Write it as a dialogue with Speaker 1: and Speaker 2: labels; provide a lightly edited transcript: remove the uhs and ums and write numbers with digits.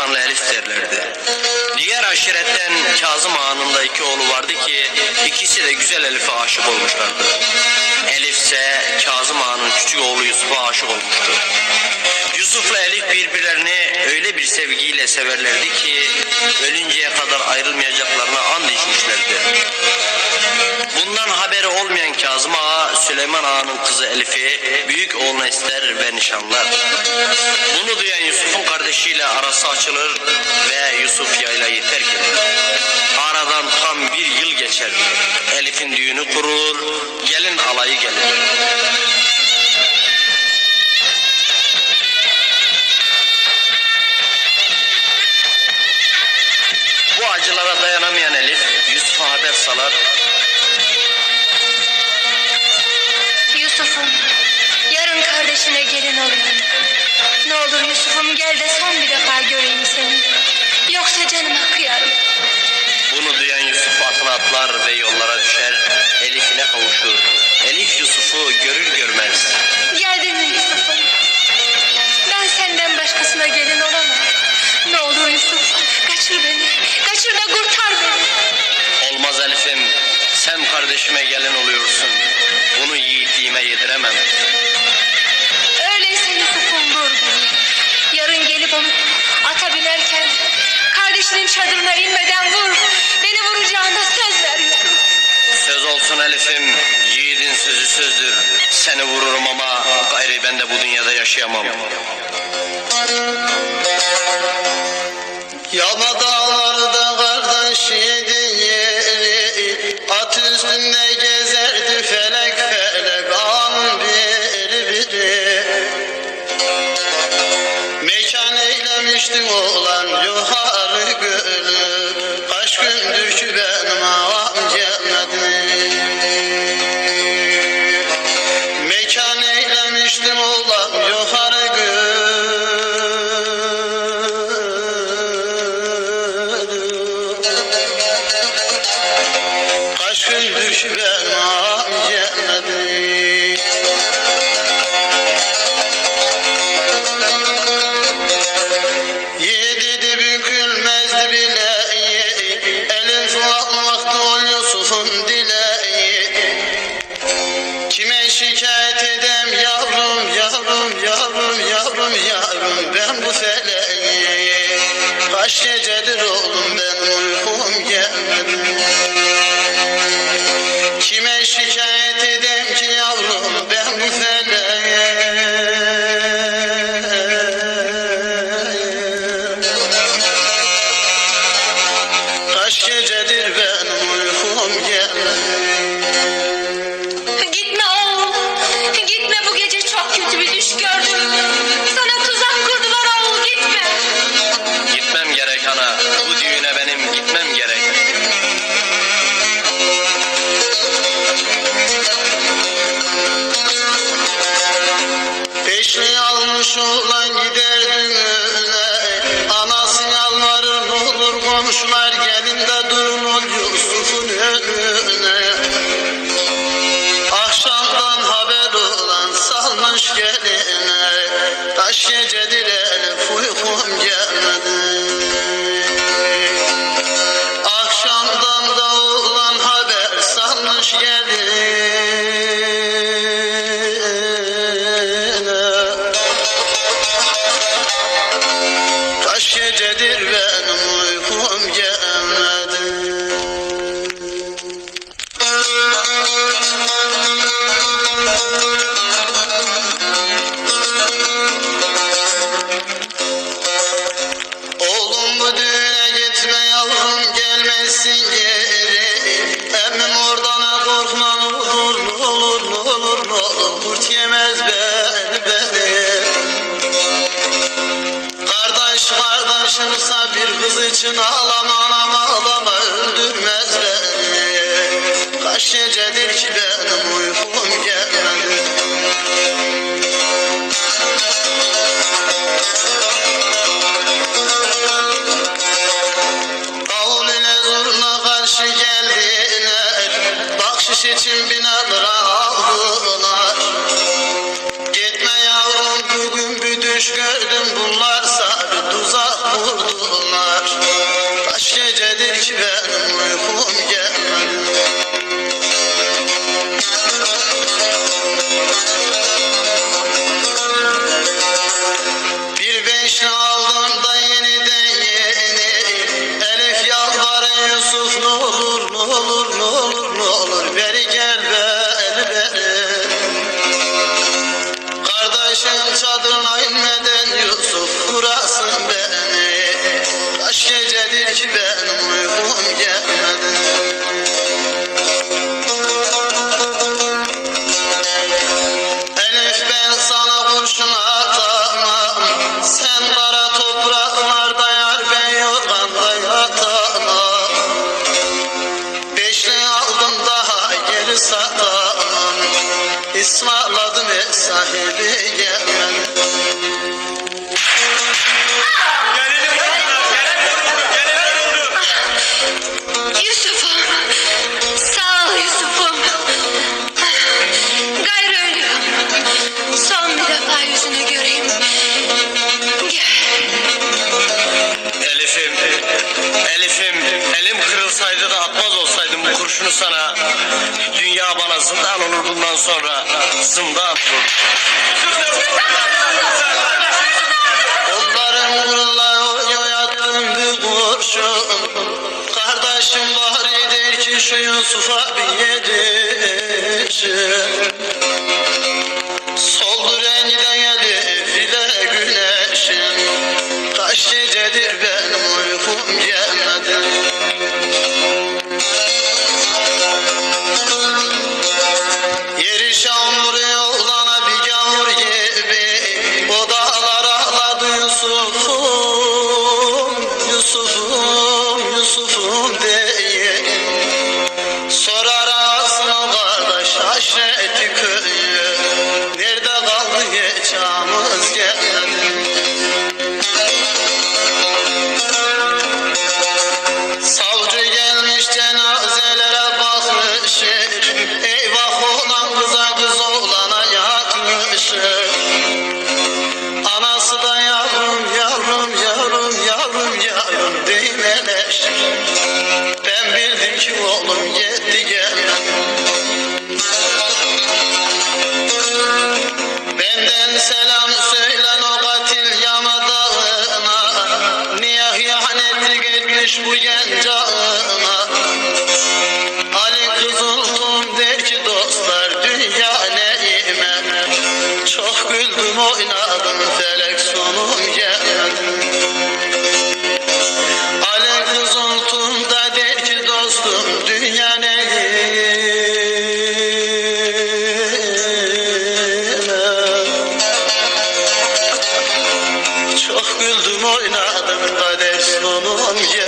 Speaker 1: nişanlı Elif derlerdi. Diğer aşiretten Kazım Ağa'nın da iki oğlu vardı ki ikisi de güzel Elif'e aşık olmuşlardı. Elif ise Kazım Ağa'nın küçük oğlu Yusuf'a aşık olmuştu. Yusuf'la Elif birbirlerini öyle bir sevgiyle severlerdi ki ölünceye kadar ayrılmayacaklarına and içmişlerdi. Bundan haberi olmayan Kazım Ağa, Süleyman Ağa'nın kızı Elif'i büyük oğluna ister ve nişanlar. Bunu duyan Yusuf'un kardeşiyle arası açılır ve Yusuf yaylayı terk eder. Aradan tam bir yıl geçer. Elif'in düğünü kurulur, gelin alayı gelir. Bu acılara dayanamayan Elif, Yusuf'a haber salar.
Speaker 2: Yusuf'um, yarın kardeşine gelin olayım. Ne olur Yusuf'um, gel de son bir defa göreyim seni. Yoksa canıma kıyarım.
Speaker 1: Bunu duyan Yusuf atına atlar ve yollara düşer, Elif'ine kavuşur. Elif Yusuf'u görür görmez.
Speaker 2: Geldin mi Yusuf'um? Ben senden başkasına gelin olamam. Ne olur Yusuf, kaçır beni. Kaçır da kurtar beni.
Speaker 1: Olmaz Elif'im, sen kardeşime gelin oluyorsun. Bunu yiğitliğime yediremem.
Speaker 2: Öyleyse Yusuf'um, vur beni. Yarın gelip onu ata binerken kardeşinin çadırına inmeden vur. Beni vuracağına söz ver Yusuf.
Speaker 1: Söz olsun Elif'im, yiğidin sözü sözdür. Seni vururum ama gayrı ben de bu dünyada yaşayamam.
Speaker 3: Yama dağlarda kardeşiydin yeri, at üstünde gezerdi felek felek an biri biri. Mekan eylemiştim oğlan yukarı gölü, kaç gündür ki benim ağam gelmedi. Mekan eylemiştim oğlan yukarı gölü, kaç gündür ki benim ağam gelmedi. Yedi bükülmezdi bile, elin su almaktı ol Yusuf'un dileği. Kime şikayet edem yavrum, yavrum, yavrum, yavrum, yavrum ben bu feleği. Kaç gecedir oğlum ben uykum gelmedi. Kime şikayet edem ki yavrum ben bu feleği. Kaç gecedir benim uykum gelmedi.
Speaker 2: Gitme oğul, gitme, bu gece çok kötü bir düş gördüm. Sana tuzak kurdular oğul, gitme.
Speaker 1: Gitmem gerek ana, bu düğüne benim gitmem gerek.
Speaker 3: Peşini almış olan gider düğüne, anası yalvarır ne olur komşular gelin de durun ol Yusuf'un önüne. Akşamdan haber olan salmış geline, kaç gecedir Elif uykum gelmedi. Akşamdan da olan haber salmış geline, kaç gecedir benim uykum gelmedi. Oğlum bu düğüne gitme yavrum gelmezsin geri. Emmim oradan korkma ne olur ne olur ne olur ne olur, kurt yemez beni. Kardeş kardeşimsa bir kız için ağlama anam ağlama, öldürmez beni. Kaç gecedir ki benim uykum gelmedi. Davul ile zurna karşı geldiler, bahşiş için binalara aldılar. Gitme yavrum bugün bir düş gördüm, bunlar sarı tuzak vurdular. olur ne olur ne olur beri gel beri. Kardeşim çadırına inmeden Yusuf vurasın beni. Kaç gecedir ki benim uykum gelmedi. Elif ben sana kurşun atamam. Sen kara topraklarda yar ben yorganda yatamam. Beşli aldım daha geri satamam. İsmarladım sahibi gelmedi.
Speaker 2: Yusuf'um. Sağ ol Yusuf'um. Gayrı ölüyorum. Son bir defa yüzünü göreyim.
Speaker 1: Elif'im, elim kırılsaydı da atmaz olsaydım bu kurşunu sana. Dünya bana zindan olur bundan sonra. Zindan.
Speaker 3: Onların kırıla yattım bir kurşun. Kardeşim bari der ki şu Yusuf'a bir yetişin. Soldu rengi de Elif ile güneşin. Kaç gecedir benim uykum gelmedi. Yeri şamur yolana bir yağmur gibi. O dağlar ağladı Yusuf'um, Yusuf'um, Yusuf'um diye. Sorar ağasına kardeş aşreti köyü. Nerede kaldı geçamız gelmedi. Savcı gelmiş cenazelere bakmışır. Eyvah olan kıza kız oğlana yatmışır. Anası da yavrum yavrum yavrum yavrum yavrum deymeleşir. Ben bildim ki oğlum gitti gelmedi. Benden selam söylen o katil yamadağına. Niye hıyanetlik etmiş bu genç ağına. Ali Kızıltum der ki dostlar dünya neyime. Çok güldüm oynadım felek sonum gelmedi. Ali Kızıltum da der ki dostum dünya neyime. Çok güldüm oynadım kader sonum gelmedi.